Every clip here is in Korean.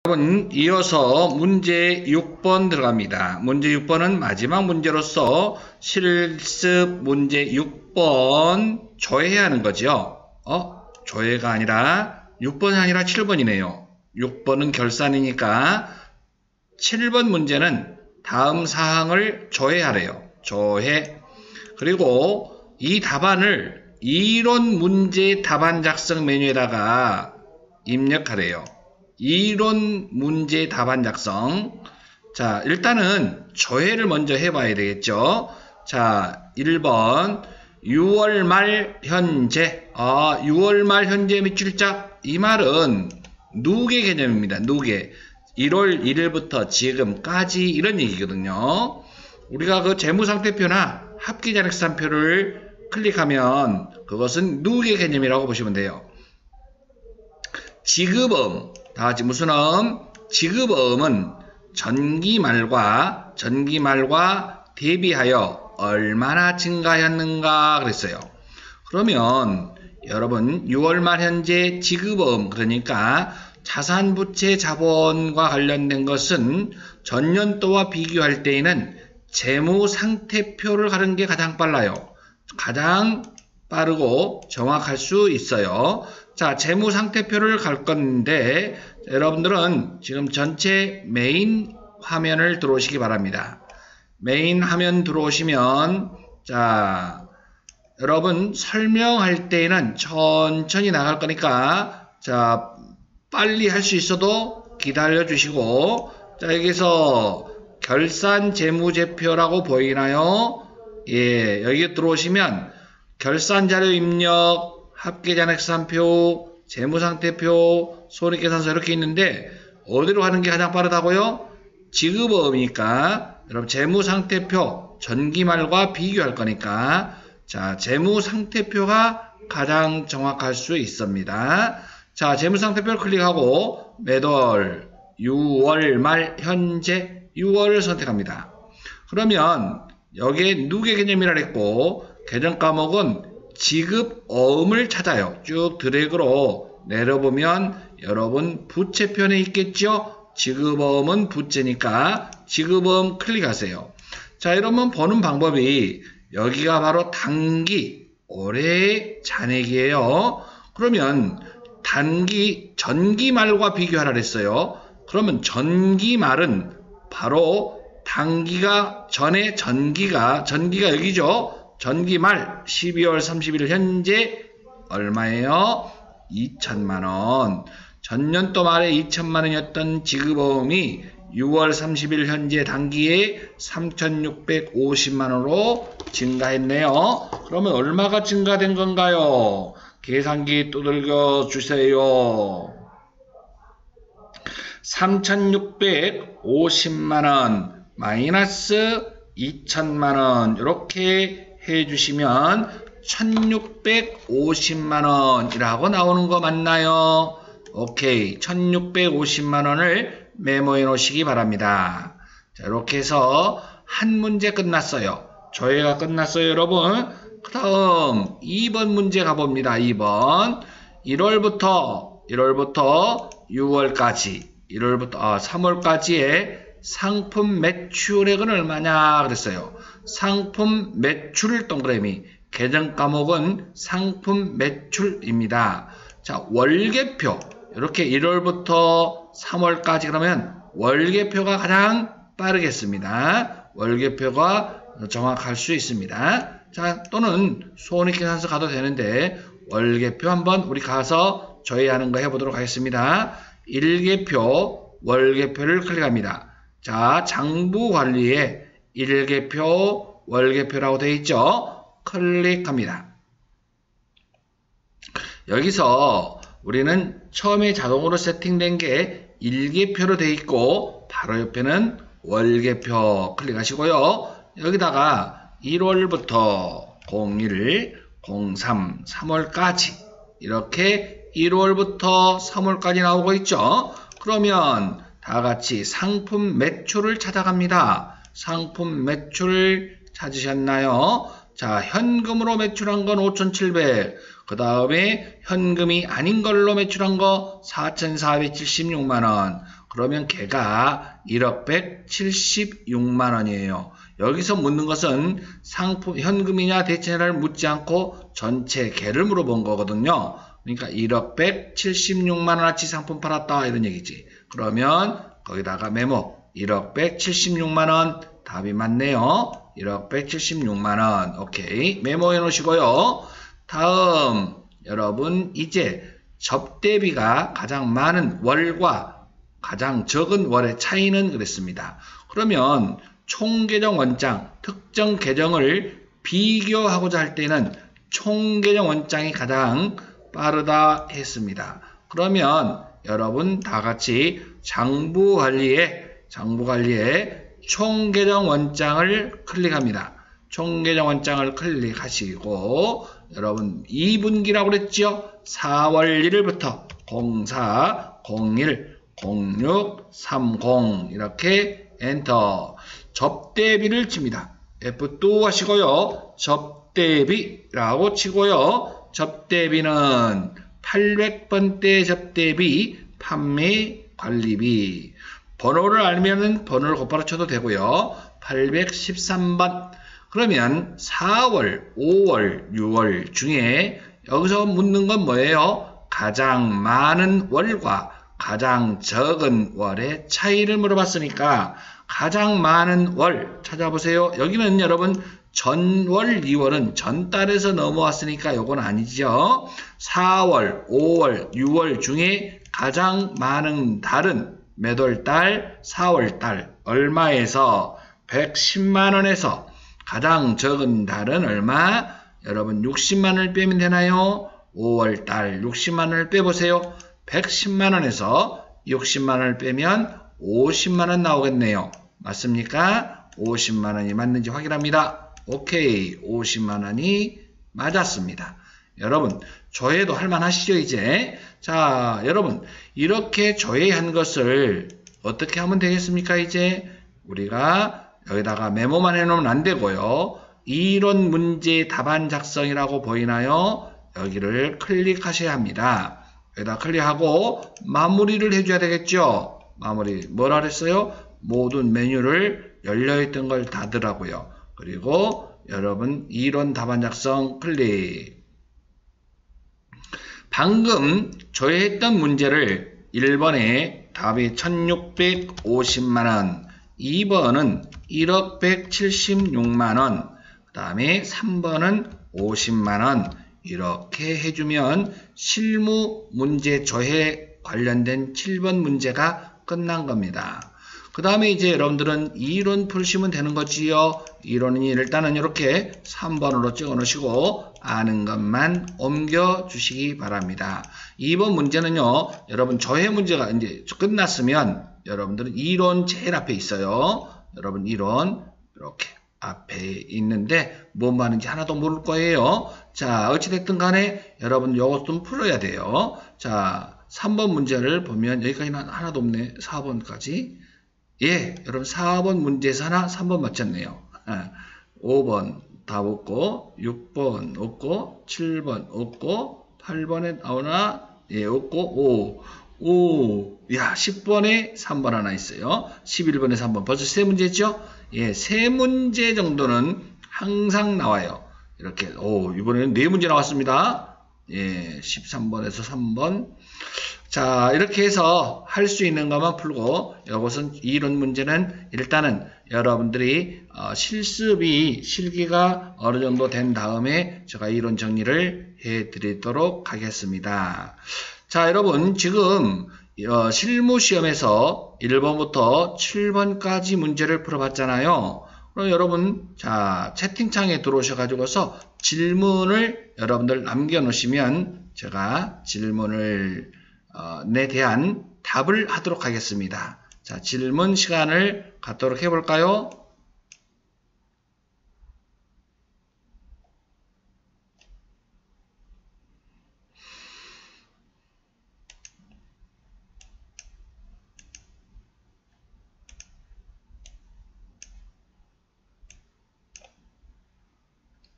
여러분, 이어서 문제 6번 들어갑니다. 문제 6번은 마지막 문제로서 실습 문제 6번 조회해야 하는 거죠. 조회가 아니라 6번이 아니라 7번이네요. 6번은 결산이니까 7번 문제는 다음 사항을 조회하래요. 조회. 그리고 이 답안을 이론 문제 답안 작성 메뉴에다가 입력하래요. 이론 문제 답안 작성. 자, 일단은 조회를 먼저 해봐야 되겠죠. 자, 1번 6월 말 현재. 6월 말 현재 밑줄짝. 이 말은 누계 개념입니다. 누계. 1월 1일부터 지금까지 이런 얘기거든요. 우리가 그 재무상태표나 합계잔액산표를 클릭하면 그것은 누계 개념이라고 보시면 돼요. 지급음, 다 같이 무슨 음? 지급음은 전기말과 대비하여 얼마나 증가했는가 그랬어요. 그러면 여러분 6월 말 현재 지급음, 그러니까 자산부채 자본과 관련된 것은 전년도와 비교할 때에는 재무상태표를 가는 게 가장 빨라요. 가장 빠르고 정확할 수 있어요. 자, 재무상태표를 갈 건데 여러분들은 지금 전체 메인 화면을 들어오시기 바랍니다. 메인 화면 들어오시면 자, 여러분 설명할 때에는 천천히 나갈 거니까 자, 빨리 할 수 있어도 기다려 주시고, 자, 여기서 결산 재무제표라고 보이나요? 예, 여기 들어오시면 결산 자료 입력, 합계잔액산표, 재무상태표, 손익계산서 이렇게 있는데 어디로 가는 게 가장 빠르다고요? 지급음이니까 여러분 재무상태표 전기말과 비교할 거니까 자, 재무상태표가 가장 정확할 수 있습니다. 자, 재무상태표를 클릭하고 매달 6월 말 현재 6월을 선택합니다. 그러면 여기에 누계 개념이라 했고 계정 과목은 지급어음을 찾아요. 쭉 드래그로 내려보면 여러분 부채편에 있겠죠? 지급어음은 부채니까 지급어음 클릭하세요. 자, 이러면 보는 방법이 여기가 바로 단기 올해의 잔액이에요. 그러면 단기 전기말과 비교하라 그랬어요. 그러면 전기말은 바로 단기가 전에 전기가 여기죠. 전기말 12월 30일 현재 얼마예요? 2천만원. 전년도 말에 2천만원이었던 지급어음이 6월 30일 현재 단기에 3,650만원으로 증가했네요. 그러면 얼마가 증가된 건가요? 계산기 두들겨 주세요. 3,650만원 마이너스 2천만원 이렇게 해주시면 1,650만원이라고 나오는 거 맞나요? 오케이. 1,650만원을 메모해 놓으시기 바랍니다. 자, 이렇게 해서 한 문제 끝났어요. 조회가 끝났어요, 여러분. 그 다음 2번 문제 가봅니다. 2번 1월부터 6월까지 3월까지의 상품 매출액은 얼마냐 그랬어요. 상품 매출 동그라미. 계정 과목은 상품 매출입니다. 자, 월계표. 이렇게 1월부터 3월까지 그러면 월계표가 가장 빠르겠습니다. 월계표가 정확할 수 있습니다. 자, 또는 손익계산서 가도 되는데 월계표 한번 우리 가서 조회하는 거 해보도록 하겠습니다. 1계표, 월계표를 클릭합니다. 자, 장부관리에 1계표, 월계표라고 되어 있죠? 클릭합니다. 여기서 우리는 처음에 자동으로 세팅된 게 1계표로 되어 있고 바로 옆에는 월계표 클릭하시고요. 여기다가 1월부터 01, 03, 3월까지 이렇게 1월부터 3월까지 나오고 있죠. 그러면 다 같이 상품 매출을 찾아갑니다. 상품 매출 찾으셨나요? 자, 현금으로 매출한 건 5,700. 그 다음에 현금이 아닌 걸로 매출한 거 4,476만원. 그러면 걔가 1억 176만 원이에요. 여기서 묻는 것은 상품, 현금이냐 대체냐를 묻지 않고 전체 걔를 물어본 거거든요. 그러니까 1억 176만 원어치 상품 팔았다 이런 얘기지. 그러면 거기다가 메모 1억 176만 원 답이 맞네요. 1억 176만 원. 오케이. 메모해 놓으시고요. 다음 여러분 이제 접대비가 가장 많은 월과 가장 적은 월의 차이는 그랬습니다. 그러면 총계정 원장, 특정 계정을 비교하고자 할 때는 총계정 원장이 가장 빠르다 했습니다. 그러면 여러분 다 같이 장부관리에 총계정 원장을 클릭합니다. 총계정 원장을 클릭하시고 여러분 2분기라고 그랬죠? 4월 1일부터 04, 01, 06, 30 이렇게 엔터. 접대비를 칩니다. F2 하시고요. 접대비라고 치고요. 접대비는 800번대 접대비, 판매 관리비. 번호를 알면은 번호를 곧바로 쳐도 되고요. 813번. 그러면 4월, 5월, 6월 중에 여기서 묻는 건 뭐예요? 가장 많은 월과 가장 적은 월의 차이를 물어봤으니까 가장 많은 월 찾아보세요. 여기는 여러분 전월, 2월은 전달에서 넘어왔으니까 요건 아니죠. 4월, 5월, 6월 중에 가장 많은 달은 몇 월달? 4월달. 얼마에서? 110만원에서 가장 적은 달은 얼마? 여러분 60만원을 빼면 되나요? 5월달 60만원을 빼보세요. 110만원에서 60만원을 빼면 50만원 나오겠네요. 맞습니까? 50만원이 맞는지 확인합니다. 오케이. 50만원이 맞았습니다. 여러분 조회도 할만하시죠 이제? 자 여러분 이렇게 조회한 것을 어떻게 하면 되겠습니까? 이제 우리가 여기다가 메모만 해놓으면 안 되고요. 이론 문제 답안 작성이라고 보이나요? 여기를 클릭하셔야 합니다. 여기다 클릭하고 마무리를 해줘야 되겠죠? 마무리 뭐라 그랬어요? 모든 메뉴를 열려있던 걸 닫으라고요. 그리고 여러분 이론 답안 작성 클릭. 방금 조회했던 문제를 1번에 답이 1650만원, 2번은 1억 176만원, 그 다음에 3번은 50만원 이렇게 해주면 실무 문제 조회 관련된 7번 문제가 끝난 겁니다. 그 다음에 이제 여러분들은 이론 풀시면 되는 거지요. 이론은 일단은 이렇게 3번으로 찍어 놓으시고 아는 것만 옮겨 주시기 바랍니다. 2번 문제는요. 여러분 조회 문제가 이제 끝났으면 여러분들은 이론 제일 앞에 있어요. 여러분 이론 이렇게 앞에 있는데 뭔 말인지 하나도 모를 거예요. 자 어찌됐든 간에 여러분 요것 좀 풀어야 돼요. 자 3번 문제를 보면 여기까지는 하나도 없네. 4번까지. 예, 여러분 4번 문제에서 하나 3번 맞췄네요. 5번 답 없고 6번 없고 7번 없고 8번에 나오나? 예, 없고 5. 야, 10번에 3번 하나 있어요. 11번에 3번. 벌써 3문제죠? 예, 3문제 정도는 항상 나와요. 이렇게 이번에는 4문제 나왔습니다. 예, 13번에서 3번. 자 이렇게 해서 할 수 있는 것만 풀고 이것은 이론 문제는 일단은 여러분들이 실기가 어느 정도 된 다음에 제가 이론 정리를 해 드리도록 하겠습니다. 자 여러분 지금 실무시험에서 1번부터 7번까지 문제를 풀어봤잖아요. 그럼 여러분 자 채팅창에 들어오셔가지고서 질문을 여러분들 남겨놓으시면 제가 질문을 에 대한 답을 하도록 하겠습니다. 자, 질문 시간을 갖도록 해볼까요?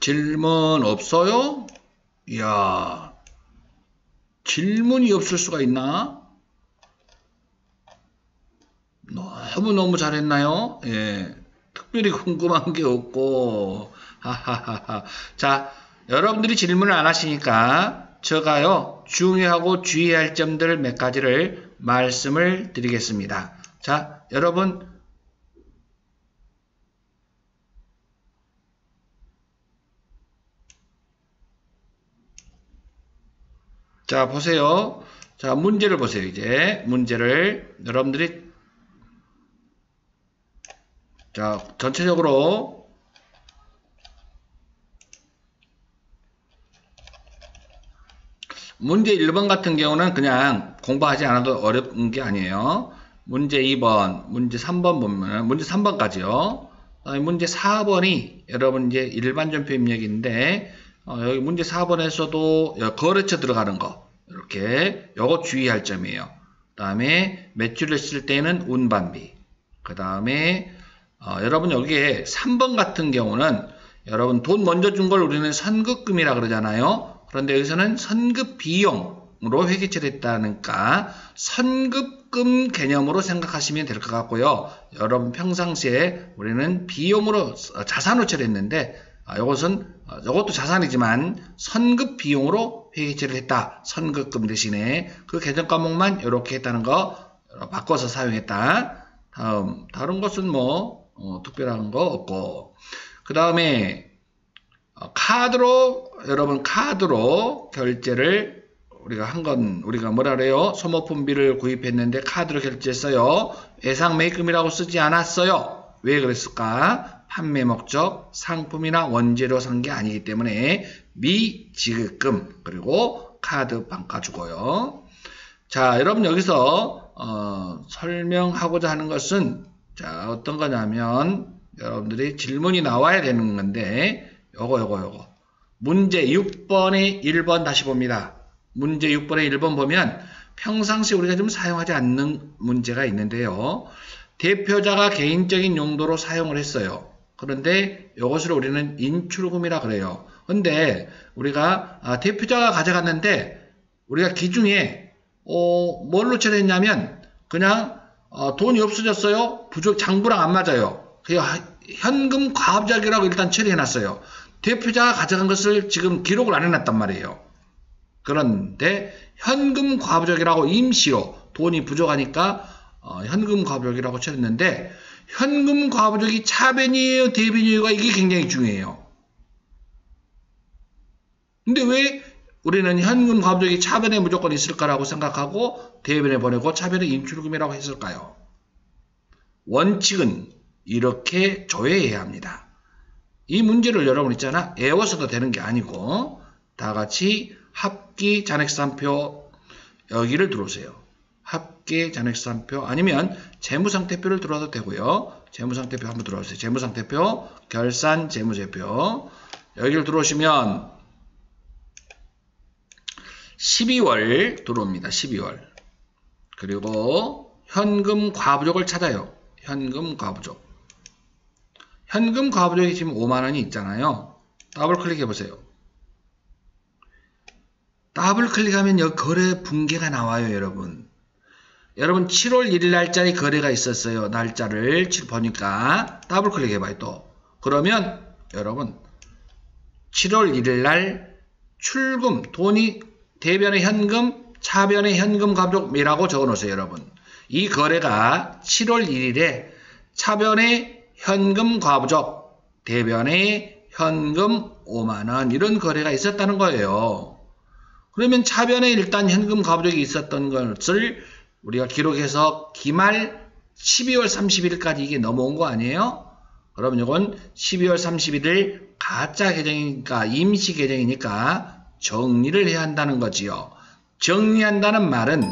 질문 없어요? 이야, 질문이 없을 수가 있나? 너무너무 잘했나요? 예. 특별히 궁금한 게 없고, 하하하하. 자, 여러분들이 질문을 안 하시니까 제가요, 중요하고 주의해야 할 점들 몇 가지를 말씀을 드리겠습니다. 자, 여러분, 자, 보세요. 자, 문제를 보세요. 이제 문제를 여러분들이 자, 전체적으로 문제 1번 같은 경우는 그냥 공부하지 않아도 어려운 게 아니에요. 문제 2번, 문제 3번 보면 문제 3번까지요. 문제 4번이 여러분 이제 일반 전표 입력인데 여기 문제 4번에서도 거래처 들어가는 거 이렇게 요거 주의할 점이에요. 그 다음에 매출을 쓸 때는 운반비. 그 다음에 여러분 여기에 3번 같은 경우는 여러분 돈 먼저 준 걸 우리는 선급금이라 그러잖아요. 그런데 여기서는 선급 비용으로 회계 처리했다니까 선급금 개념으로 생각하시면 될 것 같고요. 여러분 평상시에 우리는 비용으로 자산으로 처리했는데 이것도 자산이지만 선급 비용으로 회계 처리를 했다. 선급금 대신에 그 개정 과목만 이렇게 했다는 거 바꿔서 사용했다. 다른 것은 뭐 특별한 거 없고 그 다음에 여러분 카드로 결제를 우리가 뭐라 그래요? 소모품비를 구입했는데 카드로 결제했어요. 예상 매입금이라고 쓰지 않았어요. 왜 그랬을까? 판매 목적, 상품이나 원재료 산 게 아니기 때문에 미지급금 그리고 카드 반가 주고요. 자, 여러분 여기서 설명하고자 하는 것은 자, 어떤 거냐면 여러분들이 질문이 나와야 되는 건데 요거 문제 6번에 1번 다시 봅니다. 문제 6번에 1번 보면 평상시 우리가 좀 사용하지 않는 문제가 있는데요. 대표자가 개인적인 용도로 사용을 했어요. 그런데 이것을 우리는 인출금이라 그래요. 근데 우리가 대표자가 가져갔는데 우리가 기준에 뭘로 처리했냐면 그냥 돈이 없어졌어요. 장부랑 안 맞아요. 그냥 현금 과부작이라고 일단 처리해놨어요. 대표자가 가져간 것을 지금 기록을 안 해놨단 말이에요. 그런데 현금 과부작이라고 임시로 돈이 부족하니까 현금 과부작이라고 처리했는데 현금 과부작이 차변이에요, 대변이에요가 이게 굉장히 중요해요. 근데 왜 우리는 현금 과부작이 차변에 무조건 있을까라고 생각하고 대변에 보내고 차변에 인출금이라고 했을까요? 원칙은 이렇게 조회해야 합니다. 이 문제를 여러분 있잖아 외워서도 되는 게 아니고 다 같이 합기 잔액산표 여기를 들어오세요. 합계 잔액산표 아니면 재무상태표를 들어와도 되고요. 재무상태표 한번 들어오세요. 재무상태표, 결산 재무제표 여기를 들어오시면 12월 들어옵니다. 12월 그리고 현금 과부족을 찾아요. 현금 과부족 현금 과부족이 지금 5만원이 있잖아요. 더블 클릭해 보세요. 더블 클릭하면 여기 거래 붕괴가 나와요. 여러분 7월 1일 날짜에 거래가 있었어요. 날짜를 보니까 더블 클릭해 봐요. 또 그러면 여러분 7월 1일 날 출금 돈이 대변의 현금 차변의 현금 과부족이라고 적어 놓으세요. 여러분 이 거래가 7월 1일에 차변의 현금 과부족 대변의 현금 5만원 이런 거래가 있었다는 거예요. 그러면 차변에 일단 현금 과부족이 있었던 것을 우리가 기록해서 기말 12월 31일까지 이게 넘어온 거 아니에요? 그러면 이건 12월 31일 가짜 계정이니까 임시 계정이니까 정리를 해야 한다는 거지요. 정리한다는 말은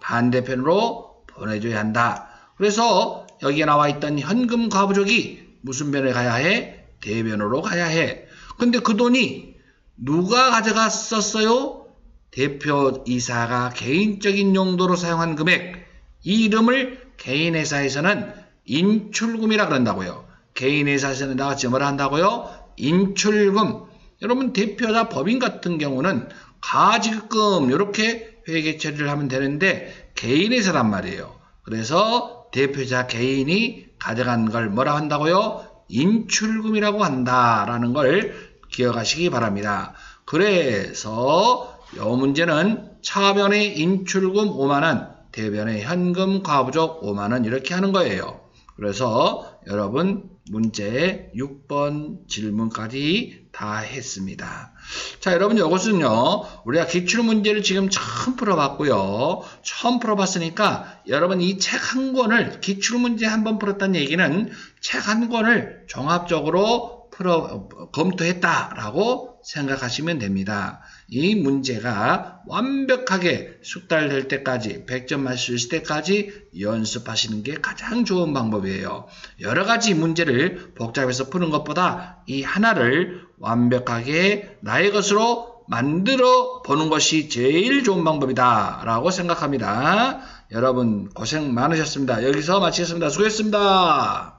반대편으로 보내줘야 한다. 그래서 여기에 나와 있던 현금 과부족이 무슨 변에 가야 해? 대변으로 가야 해. 근데 그 돈이 누가 가져갔었어요? 대표이사가 개인적인 용도로 사용한 금액 이 이름을 개인회사에서는 인출금이라 그런다고요. 개인회사에서는 나같이 뭐라 한다고요? 인출금. 여러분 대표자 법인 같은 경우는 가지금 이렇게 회계 처리를 하면 되는데 개인회사란 말이에요. 그래서 대표자 개인이 가져간 걸 뭐라 한다고요? 인출금이라고 한다라는 걸 기억하시기 바랍니다. 그래서 이 문제는 차변의 인출금 5만원, 대변의 현금 과부족 5만원 이렇게 하는 거예요. 그래서 여러분 문제 6번 질문까지 다 했습니다. 자, 여러분 이것은요, 우리가 기출문제를 지금 처음 풀어봤고요. 처음 풀어봤으니까 여러분 이 책 한 권을 기출문제 한번 풀었다는 얘기는 책 한 권을 종합적으로 검토했다라고 생각하시면 됩니다. 이 문제가 완벽하게 숙달될 때까지 100점 맞을 수 있을 때까지 연습하시는 게 가장 좋은 방법이에요. 여러 가지 문제를 복잡해서 푸는 것보다 이 하나를 완벽하게 나의 것으로 만들어 보는 것이 제일 좋은 방법이다 라고 생각합니다. 여러분 고생 많으셨습니다. 여기서 마치겠습니다. 수고했습니다.